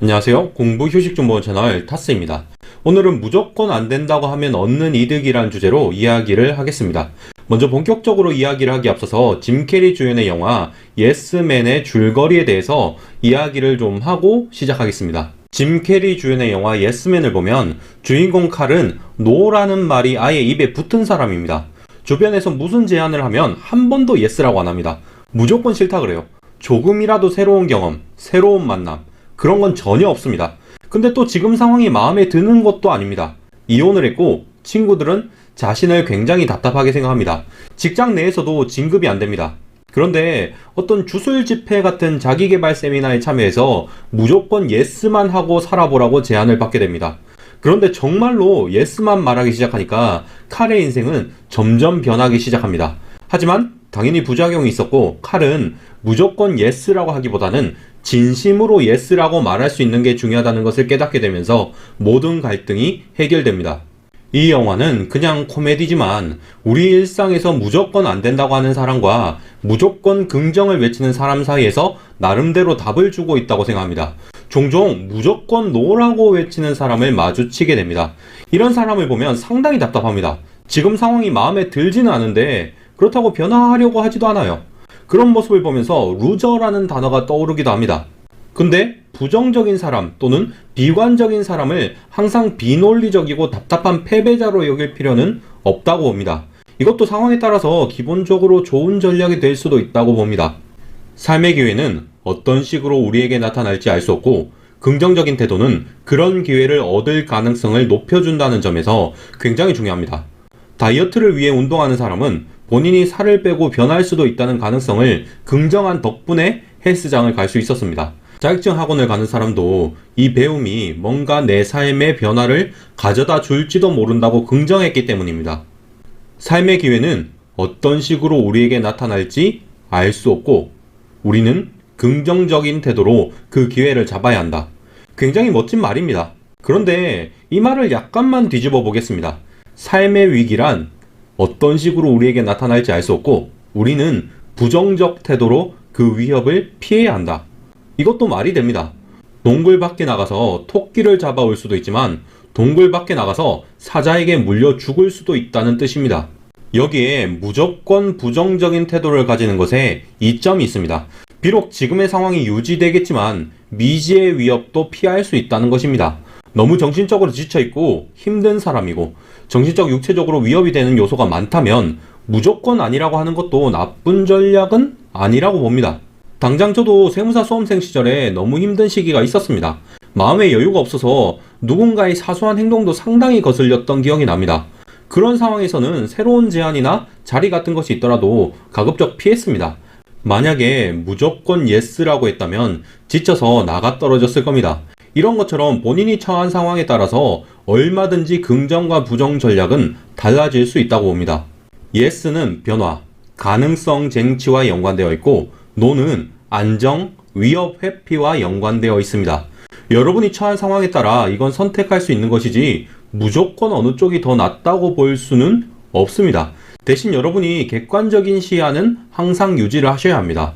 안녕하세요. 공부 휴식 정보 채널 타스입니다. 오늘은 무조건 안 된다고 하면 얻는 이득이란 주제로 이야기를 하겠습니다. 먼저 본격적으로 이야기를 하기 앞서서 짐 캐리 주연의 영화 예스맨의 줄거리에 대해서 이야기를 좀 하고 시작하겠습니다. 짐 캐리 주연의 영화 예스맨을 보면 주인공 칼은 노라는 말이 아예 입에 붙은 사람입니다. 주변에서 무슨 제안을 하면 한 번도 예스라고 안 합니다. 무조건 싫다 그래요. 조금이라도 새로운 경험, 새로운 만남, 그런 건 전혀 없습니다. 근데 또 지금 상황이 마음에 드는 것도 아닙니다. 이혼을 했고 친구들은 자신을 굉장히 답답하게 생각합니다. 직장 내에서도 진급이 안 됩니다. 그런데 어떤 주술 집회 같은 자기계발 세미나에 참여해서 무조건 예스만 하고 살아보라고 제안을 받게 됩니다. 그런데 정말로 예스만 말하기 시작하니까 칼의 인생은 점점 변하기 시작합니다. 하지만 당연히 부작용이 있었고 칼은 무조건 예스라고 하기보다는 진심으로 예스라고 말할 수 있는 게 중요하다는 것을 깨닫게 되면서 모든 갈등이 해결됩니다. 이 영화는 그냥 코미디지만 우리 일상에서 무조건 안 된다고 하는 사람과 무조건 긍정을 외치는 사람 사이에서 나름대로 답을 주고 있다고 생각합니다. 종종 무조건 노라고 외치는 사람을 마주치게 됩니다. 이런 사람을 보면 상당히 답답합니다. 지금 상황이 마음에 들지는 않은데 그렇다고 변화하려고 하지도 않아요. 그런 모습을 보면서 루저라는 단어가 떠오르기도 합니다. 근데 부정적인 사람 또는 비관적인 사람을 항상 비논리적이고 답답한 패배자로 여길 필요는 없다고 봅니다. 이것도 상황에 따라서 기본적으로 좋은 전략이 될 수도 있다고 봅니다. 삶의 기회는 어떤 식으로 우리에게 나타날지 알 수 없고 긍정적인 태도는 그런 기회를 얻을 가능성을 높여준다는 점에서 굉장히 중요합니다. 다이어트를 위해 운동하는 사람은 본인이 살을 빼고 변할 수도 있다는 가능성을 긍정한 덕분에 헬스장을 갈 수 있었습니다. 자격증 학원을 가는 사람도 이 배움이 뭔가 내 삶의 변화를 가져다 줄지도 모른다고 긍정했기 때문입니다. 삶의 기회는 어떤 식으로 우리에게 나타날지 알 수 없고 우리는 긍정적인 태도로 그 기회를 잡아야 한다. 굉장히 멋진 말입니다. 그런데 이 말을 약간만 뒤집어 보겠습니다. 삶의 위기란 어떤 식으로 우리에게 나타날지 알 수 없고 우리는 부정적 태도로 그 위협을 피해야 한다. 이것도 말이 됩니다. 동굴 밖에 나가서 토끼를 잡아올 수도 있지만 동굴 밖에 나가서 사자에게 물려 죽을 수도 있다는 뜻입니다. 여기에 무조건 부정적인 태도를 가지는 것에 이점이 있습니다. 비록 지금의 상황이 유지되겠지만 미지의 위협도 피할 수 있다는 것입니다. 너무 정신적으로 지쳐있고 힘든 사람이고 정신적 육체적으로 위협이 되는 요소가 많다면 무조건 아니라고 하는 것도 나쁜 전략은 아니라고 봅니다. 당장 저도 세무사 수험생 시절에 너무 힘든 시기가 있었습니다. 마음에 여유가 없어서 누군가의 사소한 행동도 상당히 거슬렸던 기억이 납니다. 그런 상황에서는 새로운 제안이나 자리 같은 것이 있더라도 가급적 피했습니다. 만약에 무조건 예스라고 했다면 지쳐서 나가 떨어졌을 겁니다. 이런 것처럼 본인이 처한 상황에 따라서 얼마든지 긍정과 부정 전략은 달라질 수 있다고 봅니다. 예스는 변화, 가능성 쟁취와 연관되어 있고 노는 안정, 위협 회피와 연관되어 있습니다. 여러분이 처한 상황에 따라 이건 선택할 수 있는 것이지 무조건 어느 쪽이 더 낫다고 볼 수는 없습니다. 대신 여러분이 객관적인 시야는 항상 유지를 하셔야 합니다.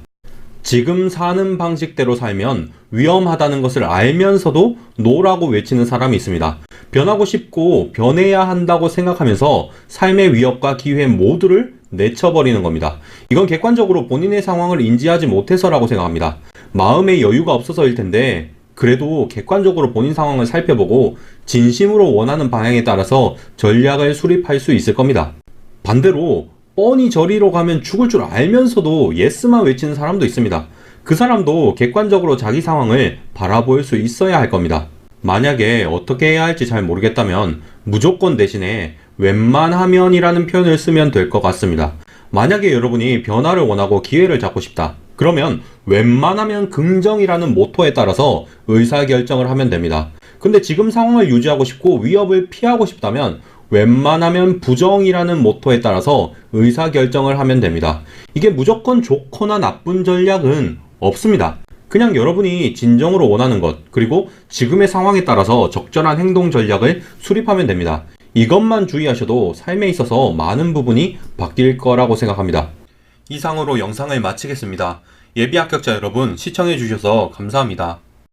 지금 사는 방식대로 살면 위험하다는 것을 알면서도 노라고 외치는 사람이 있습니다. 변하고 싶고 변해야 한다고 생각하면서 삶의 위협과 기회 모두를 내쳐버리는 겁니다. 이건 객관적으로 본인의 상황을 인지하지 못해서라고 생각합니다. 마음의 여유가 없어서일 텐데 그래도 객관적으로 본인 상황을 살펴보고 진심으로 원하는 방향에 따라서 전략을 수립할 수 있을 겁니다. 반대로 뻔히 저리로 가면 죽을 줄 알면서도 예스만 외치는 사람도 있습니다. 그 사람도 객관적으로 자기 상황을 바라볼 수 있어야 할 겁니다. 만약에 어떻게 해야 할지 잘 모르겠다면 무조건 대신에 웬만하면이라는 표현을 쓰면 될 것 같습니다. 만약에 여러분이 변화를 원하고 기회를 잡고 싶다. 그러면 웬만하면 긍정이라는 모토에 따라서 의사결정을 하면 됩니다. 근데 지금 상황을 유지하고 싶고 위협을 피하고 싶다면 웬만하면 부정이라는 모토에 따라서 의사결정을 하면 됩니다. 이게 무조건 좋거나 나쁜 전략은 없습니다. 그냥 여러분이 진정으로 원하는 것, 그리고 지금의 상황에 따라서 적절한 행동 전략을 수립하면 됩니다. 이것만 주의하셔도 삶에 있어서 많은 부분이 바뀔 거라고 생각합니다. 이상으로 영상을 마치겠습니다. 예비 합격자 여러분 시청해 주셔서 감사합니다.